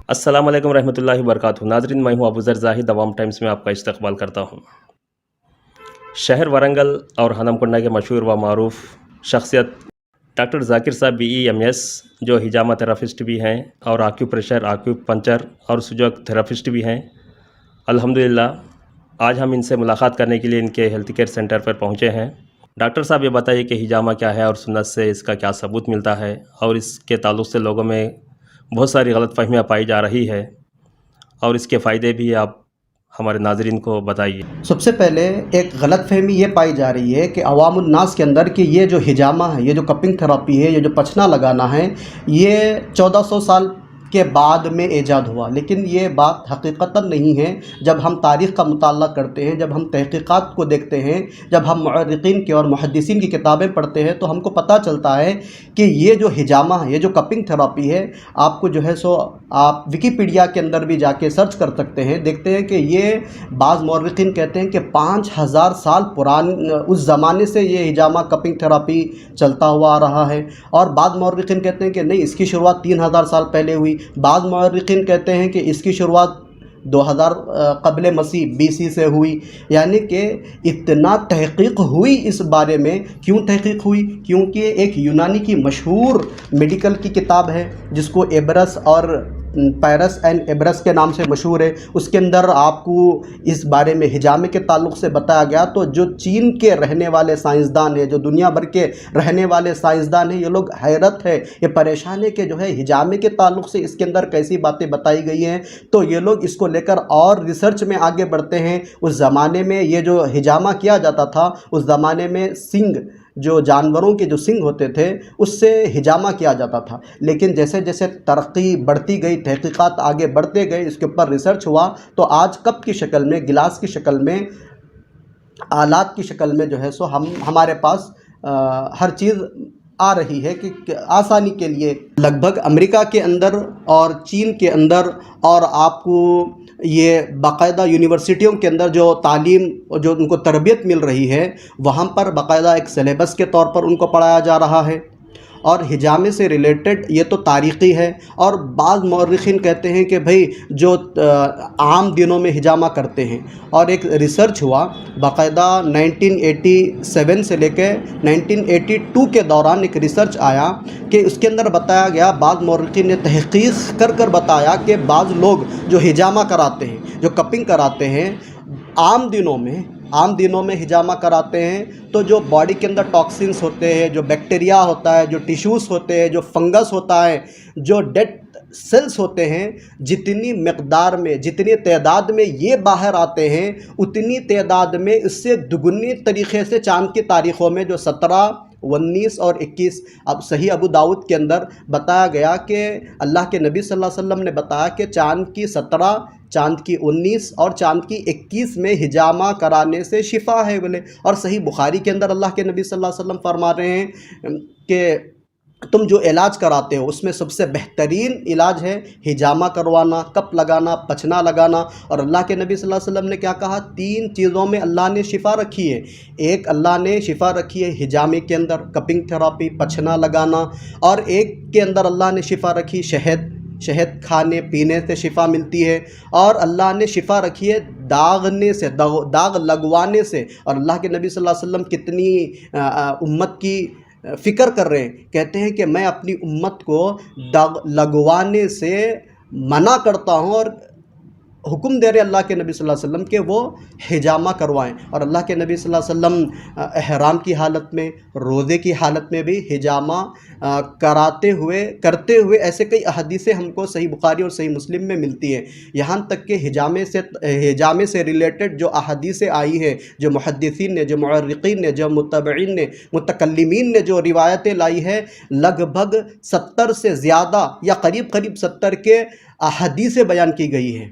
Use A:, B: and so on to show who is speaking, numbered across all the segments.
A: السلام علیکم ورحمۃ اللہ وبرکاتہ۔ ناظرین، میں ہوں ابو ذر زاہد، عوام ٹائمز میں آپ کا استقبال کرتا ہوں۔ شہر ورنگل اور ہنم کنڈا کے مشہور و معروف شخصیت ڈاکٹر ذاکر صاحب BEMS، جو ہجامہ تھراپسٹ بھی ہیں اور آکیوپریشر، آکیوپنچر اور سجوک تھراپسٹ بھی ہیں، الحمدللہ آج ہم ان سے ملاقات کرنے کے لیے ان کے ہیلتھ کیئر سینٹر پر پہنچے ہیں۔ ڈاکٹر صاحب، یہ بتائیے کہ ہجامہ کیا ہے اور سنت سے اس کا کیا ثبوت ملتا ہے، اور اس کے تعلق سے لوگوں میں بہت ساری غلط فہمیاں پائی جا رہی ہے، اور اس کے فائدے بھی آپ ہمارے ناظرین کو بتائیے۔
B: سب سے پہلے ایک غلط فہمی یہ پائی جا رہی ہے کہ عوام الناس کے اندر کہ یہ جو ہجامہ ہے، یہ جو کپنگ تھراپی ہے، یہ جو پچھنا لگانا ہے، یہ 1400 سال کے بعد میں ایجاد ہوا، لیکن یہ بات حقیقتاً نہیں ہے۔ جب ہم تاریخ کا مطالعہ کرتے ہیں، جب ہم تحقیقات کو دیکھتے ہیں، جب ہم مؤرخین کی اور محدثین کی کتابیں پڑھتے ہیں، تو ہم کو پتہ چلتا ہے کہ یہ جو ہجامہ ہے، یہ جو کپنگ تھراپی ہے، آپ کو جو ہے سو آپ ویکیپیڈیا کے اندر بھی جا کے سرچ کر سکتے ہیں، دیکھتے ہیں کہ یہ بعض مورخین کہتے ہیں کہ 5000 سال اس زمانے سے یہ ہجامہ کپنگ تھراپی چلتا ہوا آ رہا ہے، اور بعض مورخین کہتے ہیں کہ نہیں، اس کی شروعات 3000 سال پہلے ہوئی۔ بعض مورخین کہتے ہیں کہ اس کی شروعات 2000 قبل مسیح BC سے ہوئی، یعنی کہ اتنا تحقیق ہوئی اس بارے میں۔ کیوں تحقیق ہوئی؟ کیونکہ ایک یونانی کی مشہور میڈیکل کی کتاب ہے جس کو ایبرس اور پیرس اینڈ ایبرس کے نام سے مشہور ہے، اس کے اندر آپ کو اس بارے میں ہجامے کے تعلق سے بتایا گیا۔ تو جو چین کے رہنے والے سائنسدان ہیں، جو دنیا بھر کے رہنے والے سائنسدان ہیں، یہ لوگ حیرت ہے، یہ پریشان ہے کہ جو ہے ہجامے کے تعلق سے اس کے اندر کیسی باتیں بتائی گئی ہیں۔ تو یہ لوگ اس کو لے کر اور ریسرچ میں آگے بڑھتے ہیں۔ اس زمانے میں یہ جو ہجامہ کیا جاتا تھا، اس زمانے میں سنگ، جو جانوروں کے جو سنگ ہوتے تھے، اس سے ہجامہ کیا جاتا تھا، لیکن جیسے جیسے ترقی بڑھتی گئی، تحقیقات آگے بڑھتے گئے، اس کے اوپر ریسرچ ہوا، تو آج کپ کی شکل میں، گلاس کی شکل میں، آلات کی شکل میں جو ہے سو ہمارے پاس ہر چیز آ رہی ہے کہ آسانی کے لیے لگ بھگ امریکہ کے اندر اور چین کے اندر، اور آپ کو یہ باقاعدہ یونیورسٹیوں کے اندر جو تعلیم، جو ان کو تربیت مل رہی ہے، وہاں پر باقاعدہ ایک سلیبس کے طور پر ان کو پڑھایا جا رہا ہے۔ اور ہجامے سے ریلیٹڈ یہ تو تاریخی ہے، اور بعض مورخین کہتے ہیں کہ بھئی جو عام دنوں میں ہجامہ کرتے ہیں، اور ایک ریسرچ ہوا باقاعدہ 1987 سے لے کے 1982 کے دوران ایک ریسرچ آیا کہ اس کے اندر بتایا گیا، بعض مورخین نے تحقیق کر بتایا کہ بعض لوگ جو ہجامہ کراتے ہیں، جو کپنگ کراتے ہیں، عام دنوں میں ہجامہ کراتے ہیں، تو جو باڈی کے اندر ٹاکسنس ہوتے ہیں، جو بیکٹیریا ہوتا ہے، جو ٹیشوز ہوتے ہیں، جو فنگس ہوتا ہے، جو ڈیڈ سیلز ہوتے ہیں، جتنی مقدار میں، جتنی تعداد میں یہ باہر آتے ہیں، اتنی تعداد میں اس سے دگنی طریقے سے چاند کی تاریخوں میں جو 17، 19 اور 21 اب صحیح ابو داؤد کے اندر بتایا گیا کہ اللہ کے نبی صلی اللہ علیہ وسلم نے بتایا کہ چاند کی 17، چاند کی 19 اور چاند کی 21 میں ہجامہ کرانے سے شفا ہے بولے۔ اور صحیح بخاری کے اندر اللہ کے نبی صلی اللہ علیہ وسلم فرما رہے ہیں کہ تم جو علاج کراتے ہو، اس میں سب سے بہترین علاج ہے ہجامہ کروانا، کپ لگانا، پچھنا لگانا۔ اور اللہ کے نبی صلی اللہ علیہ وسلم نے کیا کہا؟ 3 چیزوں میں اللہ نے شفا رکھی ہے۔ ایک اللہ نے شفا رکھی ہے ہجامے کے اندر، کپنگ تھراپی، پچھنا لگانا، اور ایک کے اندر اللہ نے شفا رکھی شہد کھانے پینے سے شفا ملتی ہے، اور اللہ نے شفا رکھی ہے داغنے سے، داغ لگوانے سے۔ اور اللہ کے نبی صلی اللہ علیہ وسلم کتنی امت کی فکر کر رہے ہیں، کہتے ہیں کہ میں اپنی امت کو داغ لگوانے سے منع کرتا ہوں، اور حکم دے رہے اللہ کے نبی صلی اللہ علیہ وسلم کہ وہ ہجامہ کروائیں۔ اور اللہ کے نبی صلی اللہ علیہ وسلم احرام کی حالت میں، روزے کی حالت میں بھی ہجامہ کرتے ہوئے ایسے کئی احادیثیں ہم کو صحیح بخاری اور صحیح مسلم میں ملتی ہیں۔ یہاں تک کہ ہجامے سے ریلیٹڈ جو احادیثیں آئی ہے، جو محدثین نے، جو مؤرخین نے، جو متبعین نے، متکلمین نے جو روایتیں لائی ہے، لگ بھگ 70 سے زیادہ یا قریب 70 کے احادیثیں بیان کی گئی ہیں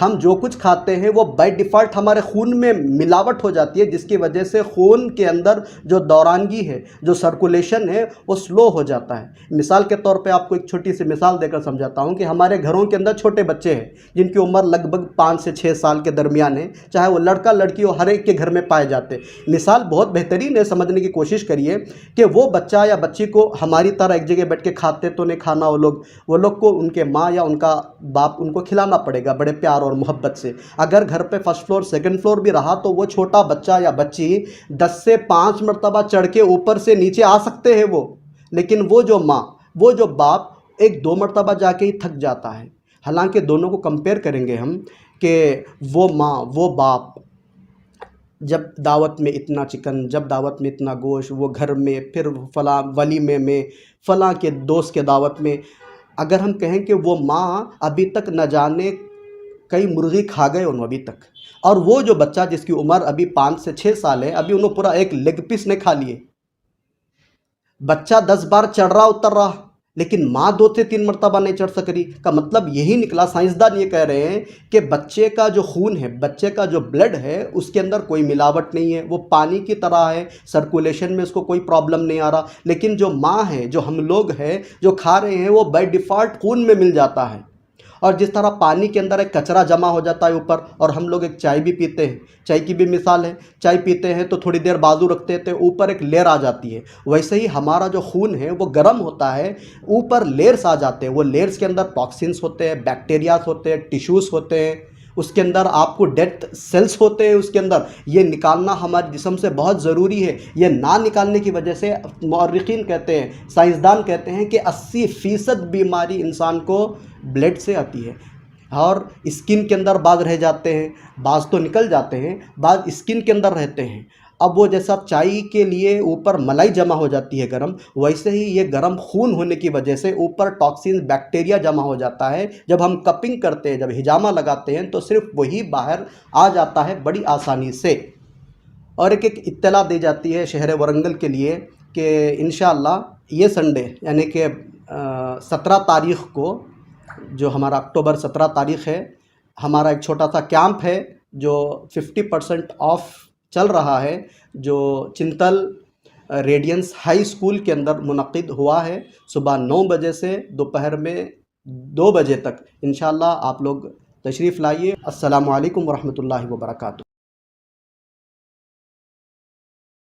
B: ہم جو کچھ کھاتے ہیں وہ بائی ڈیفالٹ ہمارے خون میں ملاوٹ ہو جاتی ہے، جس کی وجہ سے خون کے اندر جو دورانگی ہے، جو سرکولیشن ہے، وہ سلو ہو جاتا ہے۔ مثال کے طور پہ آپ کو ایک چھوٹی سی مثال دے کر سمجھاتا ہوں کہ ہمارے گھروں کے اندر چھوٹے بچے ہیں جن کی عمر لگ بھگ 5 سے 6 سال کے درمیان ہے، چاہے وہ لڑکا لڑکی ہو، ہر ایک کے گھر میں پائے جاتے ہیں۔ مثال بہت بہترین ہے، سمجھنے کی کوشش کریے کہ وہ بچہ یا بچی کو ہماری طرح ایک جگہ بیٹھ کے کھاتے تو نہیں کھانا، وہ لوگ کو ان کے ماں یا ان کا باپ ان کو کھلانا پڑے گا بڑے پیار اور محبت سے۔ اگر گھر پہ فرسٹ فلور سیکنڈ فلور بھی رہا تو وہ چھوٹا بچہ یا بچی 10 سے 5 مرتبہ چڑھ کے اوپر سے نیچے آ سکتے ہیں لیکن وہ جو ماں، وہ جو باپ 1-2 مرتبہ جا کے ہی تھک جاتا ہے۔ حالانکہ دونوں کو کمپیئر کریں گے ہم کہ وہ ماں، وہ باپ جب دعوت میں اتنا چکن، جب دعوت میں اتنا گوشت، وہ گھر میں، پھر فلاں ولیمے میں، فلاں کے دوست کے دعوت میں، اگر ہم کہیں کہ وہ ماں ابھی تک نہ جانے کئی مرغی کھا گئے انہوں ابھی تک، اور وہ جو بچہ جس کی عمر ابھی 5 سے 6 سال ہے، ابھی انہوں پورا ایک لیگ پیس نے کھا لیے۔ بچہ 10 بار چڑھ رہا اتر رہا، لیکن ماں 2 سے 3 مرتبہ نہیں چڑھ سک رہی۔ کا مطلب یہی نکلا، سائنسدان یہ کہہ رہے ہیں کہ بچے کا جو خون ہے، بچے کا جو بلڈ ہے، اس کے اندر کوئی ملاوٹ نہیں ہے، وہ پانی کی طرح ہے، سرکولیشن میں اس کو کوئی پرابلم نہیں آ رہا۔ لیکن جو ماں ہے، جو ہم لوگ ہیں جو کھا رہے ہیں، وہ بائی ڈیفالٹ خون میں مل جاتا ہے۔ اور جس طرح پانی کے اندر ایک کچرا جمع ہو جاتا ہے اوپر، اور ہم لوگ ایک چائے بھی پیتے ہیں، چائے کی بھی مثال ہے، چائے پیتے ہیں تو تھوڑی دیر بازو رکھتے ہیں تو اوپر ایک لیئر آ جاتی ہے، ویسے ہی ہمارا جو خون ہے وہ گرم ہوتا ہے، اوپر لیئرز آ جاتے ہیں، وہ لیئرز کے اندر ٹاکسنس ہوتے ہیں، بیکٹیریاز ہوتے ہیں، ٹیشوز ہوتے ہیں، اس کے اندر آپ کو ڈیڈ سیلز ہوتے ہیں، اس کے اندر یہ نکالنا ہمارے جسم سے بہت ضروری ہے۔ یہ نہ نکالنے کی وجہ سے مورخین کہتے ہیں، سائنسدان کہتے ہیں کہ 80% بیماری انسان کو بلڈ سے آتی ہے، اور اسکن کے اندر بعض رہ جاتے ہیں، بعض تو نکل جاتے ہیں، بعض اسکن کے اندر رہتے ہیں۔ اب وہ جیسا چائے کے لیے اوپر ملائی جمع ہو جاتی ہے گرم، ویسے ہی یہ گرم خون ہونے کی وجہ سے اوپر ٹاکسین بیکٹیریا جمع ہو جاتا ہے۔ جب ہم کپنگ کرتے ہیں، جب ہجامہ لگاتے ہیں، تو صرف وہی باہر آ جاتا ہے بڑی آسانی سے۔ اور ایک اطلاع دی جاتی ہے شہر ورنگل کے لیے کہ انشاءاللہ یہ سنڈے یعنی کہ 17 تاریخ کو، جو ہمارا اکتوبر 17 تاریخ ہے، ہمارا ایک چھوٹا سا کیمپ ہے جو 50% آف چل رہا ہے، جو چنتل ریڈینس ہائی اسکول کے اندر منعقد ہوا ہے، صبح 9 بجے سے دوپہر میں 2 بجے تک۔ انشاءاللہ آپ لوگ تشریف لائیے۔ السلام علیکم ورحمۃ اللہ وبرکاتہ۔